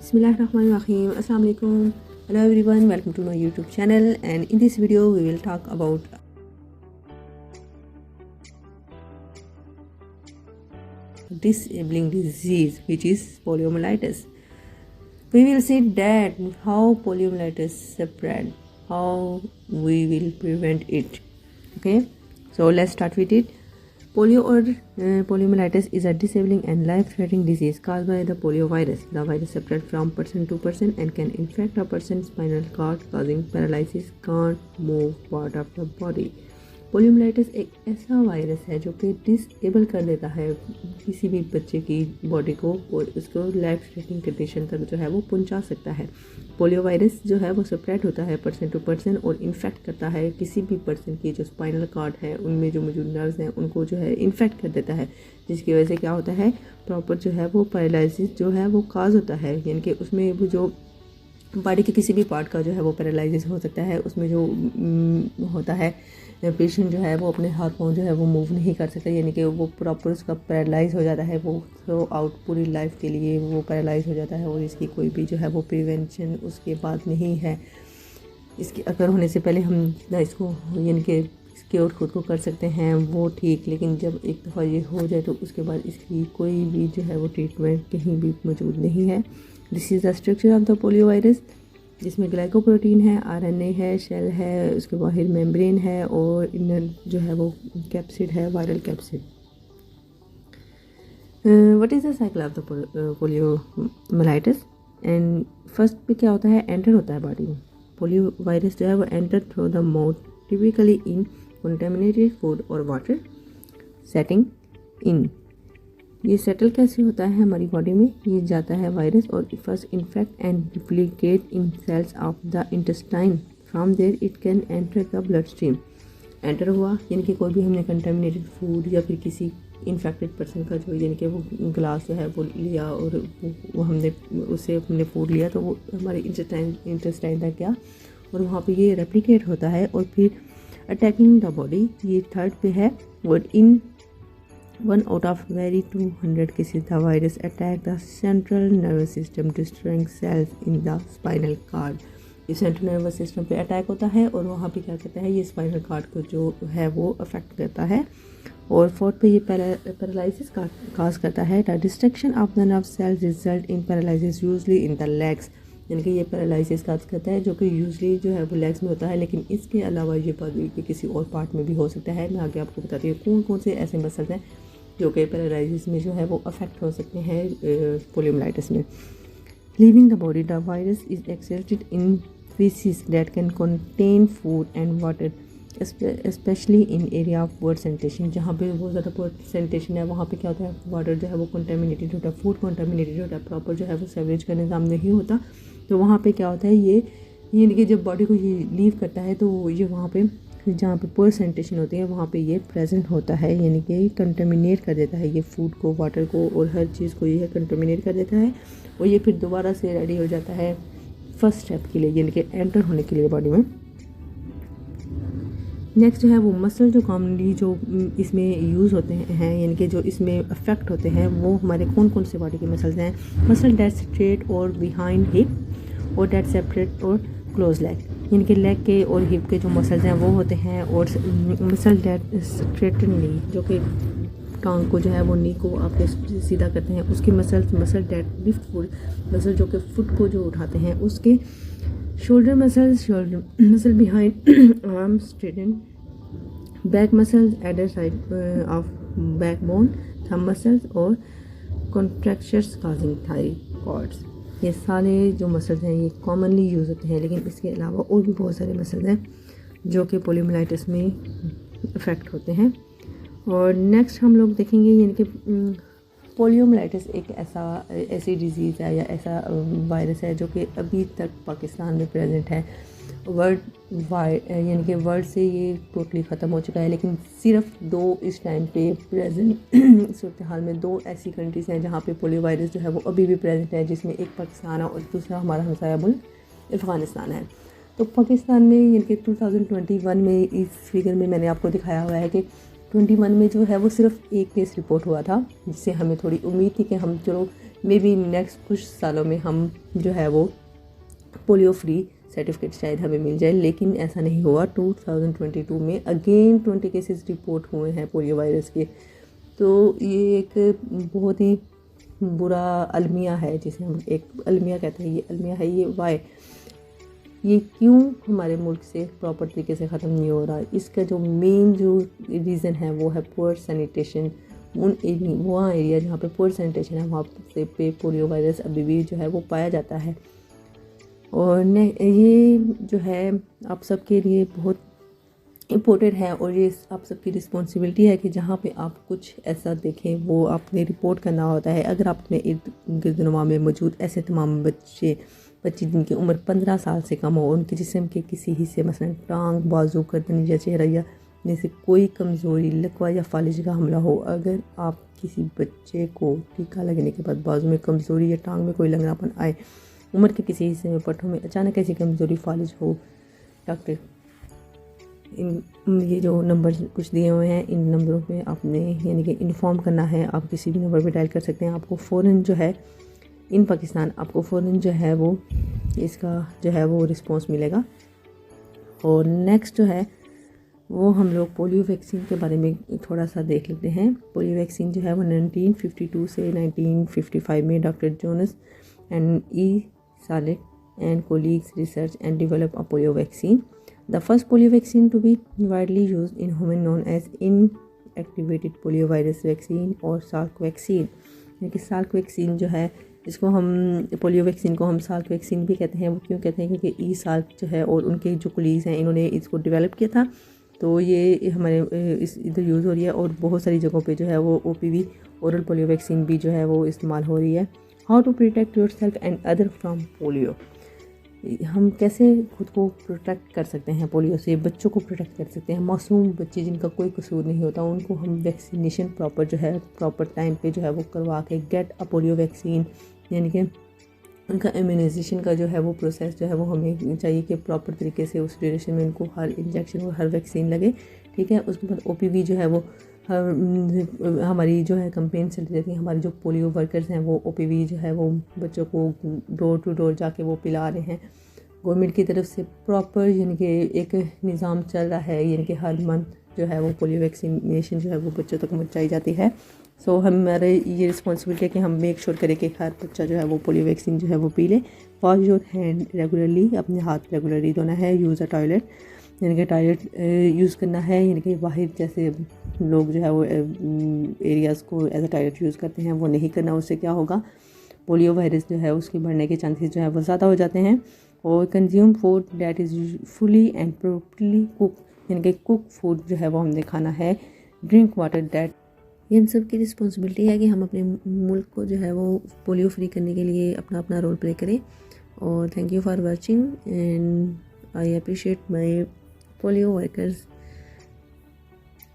Bismillahirrahmanirrahim. Assalamu alaikum. Hello everyone, welcome to my YouTube channel, and in this video we will talk about disabling disease which is poliomyelitis. We will see that how poliomyelitis spread, how we will prevent it. Okay, so let's start with it. Polio or poliomyelitis is a disabling and life-threatening disease caused by the poliovirus. The virus spreads from person to person and can infect a person's spinal cord, causing paralysis, can't move part of the body. Poliomyelitis एक ऐसा virus है जो कि disable कर देता है किसी भी बच्चे की बॉडी को और उसको लाइफ थ्रेटनिंग कंडीशन तक जो है वो पहुंचा सकता है। पोलियो वायरस जो है वो स्प्रेड होता है पर्सन टू पर्सन और इन्फेक्ट करता है किसी भी पर्सन की जो स्पाइनल कॉर्ड है, उनमें जो मौजूद नर्व्स हैं उनको जो है इन्फेक्ट कर देता है, जिसकी वजह से क्या होता है प्रॉपर जो है वो पैरालिसिस जो है वो काज होता है, यानी कि उसमें वो जो बॉडी के किसी भी पार्ट का जो है वो पैरालिसिस हो सकता है। उसमें जो होता है पेशेंट जो है वो अपने हाथ पाँव जो है वो मूव नहीं कर सकता, यानी कि वो प्रॉपर उसका पैरालाइज हो जाता है, वो थ्रू आउट पूरी लाइफ के लिए वो पैरालाइज हो जाता है और इसकी कोई भी जो है वो प्रिवेंशन उसके बाद नहीं है। इसके अगर होने से पहले हम ना इसको यानी कि क्योर खुद को कर सकते हैं वो ठीक, लेकिन जब एक दफ़ा ये हो जाए तो उसके बाद इसकी कोई भी जो है वो ट्रीटमेंट कहीं भी मौजूद नहीं है। This is the structure of the polio virus, जिसमें ग्लाइकोप्रोटीन है, आरएनए है, शेल है, उसके बाहर मेम्ब्रेन है और इनर जो है वो कैप्सिड है, viral capsid. What is the cycle of the poliomyelitis? And first पे क्या होता है, एंटर होता है बॉडी में। पोलियो वायरस जो है वो enter through the mouth, typically in contaminated food और वाटर। सेटिंग इन, ये सेटल कैसे होता है हमारी बॉडी में, ये जाता है वायरस और first infect and replicate in cells of the intestine, from there it can enter the blood stream. Enter हुआ यानी कि कोई भी हमने कंटेमिनेटेड फूड या फिर किसी इन्फेक्टेड पर्सन का जो यानी कि वो ग्लास जो है वो लिया और वो हमने उससे हमने फूड लिया तो वो हमारे इंटेस्टाइन तक गया और वहाँ पे ये रेप्लिकेट होता है और फिर अटैकिंग द बॉडी। ये थर्ड पे है, और इन 1 out of very 200 cases the virus attack the central nervous system, destroying cells in the spinal cord। ये सेंट्रल नर्वस सिस्टम पे अटैक होता है और वहाँ पे क्या करता है, ये स्पाइनल कॉर्ड को जो है वो अफेक्ट करता है। और फोर्थ पे ये पैरालिसिस का काज करता है। The destruction of the nerve cells result in paralysis usually in the legs, यानी कि ये पैरालिसिस काज करता है जो कि यूजली जो है वो लेग्स में होता है, लेकिन इसके अलावा ये बॉडी के किसी और पार्ट में भी हो सकता है। मैं आगे आपको बताती हूँ कौन कौन से ऐसे मसल्स हैं जो कि पैरालिसिस में जो है वो अफेक्ट हो सकते हैं पोलियोमाइलिटिस में। Leaving the body, the virus is excepted in faeces that can contain food and water, specially in area of poor sanitation. जहाँ पे बहुत ज़्यादा पोअर सैनिटेशन है वहाँ पे क्या होता है, वाटर जो है वो कंटेमिनेटेड होता है, फूड कंटेमिनेटेड होता है, प्रॉपर जो है वो सीवरेज का निज़ाम नहीं होता, तो वहाँ पे क्या होता है ये यानी कि जब बॉडी को ये लीव करता है तो ये वहाँ पे जहाँ पे पोअर सैनिटेशन होती है वहाँ पे ये प्रेजेंट होता है, यानी कि कंटेमिनेट कर देता है ये फूड को, वाटर को और हर चीज़ को ये कंटेमिनेट कर देता है और ये फिर दोबारा से रेडी हो जाता है फर्स्ट स्टेप के लिए, यानी कि एंटर होने के लिए बॉडी में। नेक्स्ट जो है वो मसल जो कॉमनली जो इसमें यूज़ होते हैं यानी कि जो इसमें अफेक्ट होते हैं वो हमारे कौन कौन से बॉडी के मसल्स हैं। मसल डेट स्ट्रेट और बिहाइंड हिप और डेट सेपरेट और क्लोज लेग, यानी कि लेग के और हिप के जो मसल्स हैं वो होते हैं, और मसल डेट स्ट्रेटन नी जो कि टांग को जो है वो नी को आपके सीधा करते हैं उसके muscle that lift foot muscle जो कि फुट को जो उठाते हैं उसके, shoulder muscle behind arm straighten, back muscles either side of backbone, thumb muscles और कॉन्ट्रैक्शंस काजिंग थाई कॉर्ड्स। ये सारे जो मसल्स हैं ये कॉमनली यूज़ होते हैं, लेकिन इसके अलावा और भी बहुत सारे मसल्स हैं जो कि पोलियोमाइलिटिस में अफेक्ट होते हैं। और नेक्स्ट हम लोग देखेंगे यानी कि पोलियोमाइलिटिस एक ऐसी डिज़ीज़ है या ऐसा वायरस है जो कि अभी तक पाकिस्तान में प्रेजेंट है। वर्ल्ड वाइड यानी कि वर्ल्ड से ये टोटली ख़त्म हो चुका है, लेकिन सिर्फ 2 इस टाइम पे प्रेजेंट सूरत हाल में 2 ऐसी कंट्रीज़ हैं जहाँ पे पोलियो वायरस जो है वो अभी भी प्रेजेंट है, जिसमें एक पाकिस्तान है और दूसरा हमारा हमसाया मुल्क अफ़गानिस्तान है। तो पाकिस्तान में यानी कि 2021 में इस फिगर में मैंने आपको दिखाया हुआ है कि 21 में जो है वो सिर्फ एक केस रिपोर्ट हुआ था, जिससे हमें थोड़ी उम्मीद थी कि हम चलो मे बी नेक्स्ट कुछ सालों में हम जो है वो पोलियो फ्री सर्टिफिकेट शायद हमें मिल जाए, लेकिन ऐसा नहीं हुआ। 2022 में अगेन 20 केसेस रिपोर्ट हुए हैं पोलियो वायरस के। तो ये एक बहुत ही बुरा अलमिया है, जिसे हम एक अलमिया कहते हैं। ये अलमिया है, ये वाई, ये क्यों हमारे मुल्क से प्रॉपर तरीके से ख़त्म नहीं हो रहा। इसका जो मेन जो रीज़न है वो है पुअर सैनिटेशन। वहाँ एरिया जहाँ पे पुअर सैनिटेशन है वहाँ पे पोलियो वायरस अभी भी जो है वो पाया जाता है। और ये जो है आप सबके लिए बहुत इम्पोर्टेंट है, और ये आप सबकी रिस्पॉन्सिबिलिटी है कि जहाँ पे आप कुछ ऐसा देखें वो आपने रिपोर्ट करना होता है। अगर आपने इर्द गिर्द नुमा में मौजूद ऐसे तमाम बच्चे जिनकी उम्र 15 साल से कम हो, उनके जिस्म के किसी हिस्से मसलन टांग, बाजू, गर्दन या चेहरा या में से कोई कमज़ोरी, लकवा या फालिज का हमला हो, अगर आप किसी बच्चे को टीका लगने के बाद बाजू में कमज़ोरी या टांग में कोई लंगड़ापन आए, उम्र के किसी हिस्से में, पट्टों में अचानक ऐसी कमज़ोरी, फालिज हो, डॉक्टर ये जो नंबर कुछ दिए हुए हैं, इन नंबरों पे आपने यानी कि इन्फॉर्म करना है। आप किसी भी नंबर पे डायल कर सकते हैं। आपको फ़ौरन जो है इन पाकिस्तान आपको फ़ौरन जो है वो इसका जो है वो रिस्पॉन्स मिलेगा। और नेक्स्ट जो है वो हम लोग पोलियो वैक्सीन के बारे में थोड़ा सा देख लेते हैं। पोलियो वैक्सीन जो है वो 1952 से 1955 में doctor Jonas and E Salik and colleagues research and develop a polio vaccine. The first polio vaccine to be widely used in human known as inactivated poliovirus vaccine और साल्क वैक्सीन। यानी कि Salk vaccine जो है, इसको हम polio vaccine को हम Salk vaccine भी कहते हैं। वो क्यों कहते हैं? क्योंकि ई साल्क जो है और उनके जो कोलीग्स हैं इन्होंने इसको डेवलप किया था, तो ये हमारे इस इधर यूज़ हो रही है। और बहुत सारी जगहों पे जो है वो OPV ओरल पोलियो वैक्सीन भी जो है वो इस्तेमाल हो रही है। How to protect yourself and other from polio. हम कैसे खुद को प्रोटेक्ट कर सकते हैं पोलियो से, बच्चों को प्रोटेक्ट कर सकते हैं। मासूम बच्चे जिनका कोई कसूर नहीं होता, उनको हम वैक्सीनेशन प्रॉपर जो है प्रॉपर टाइम पे जो है वो करवा के गेट अ पोलियो वैक्सीन, यानी कि उनका इम्यूनाइजेशन का जो है वो प्रोसेस जो है वो हमें चाहिए कि प्रॉपर तरीके से उस ड्यूरेशन में उनको हर इंजेक्शन और हर वैक्सीन लगे। ठीक है, उसके बाद OPV जो है वो हमारी जो है कंपेन चलती रहती है। हमारे जो पोलियो वर्कर्स हैं वो OPV जो है वो बच्चों को डोर टू डोर जाके वो पिला रहे हैं। गवर्नमेंट की तरफ से प्रॉपर यानी कि एक निज़ाम चल रहा है, यानी कि हर मंथ जो है वो पोलियो वैक्सीनेशन जो है वो बच्चों तक पहुँचाई जाती है। सो हमारे ये रिस्पॉन्सिबिलिटी है कि हम मेक श्योर करें कि हर बच्चा जो है वो पोलियो वैक्सीन जो है वो पी ले। वॉश योर हैंड रेगुलरली, अपने हाथ रेगुलरली धोना है। यूज़ अ टॉयलेट, यानी कि टॉयलेट यूज़ करना है, यानी कि बाहर जैसे लोग जो है वो एरियाज़ को एज अ टॉयलेट यूज़ करते हैं वो नहीं करना। उससे क्या होगा, पोलियो वायरस जो है उसके बढ़ने के चांसेस जो है वो ज़्यादा हो जाते हैं। और consume food that is fully and properly cook, यानी कि कुक फूड जो है वो हमने खाना है। ड्रिंक वाटर दैट, ये हम सब की रिस्पॉन्सिबिलिटी है कि हम अपने मुल्क को जो है वो पोलियो फ्री करने के लिए अपना अपना रोल प्ले करें। और thank you for watching and I appreciate my polio workers.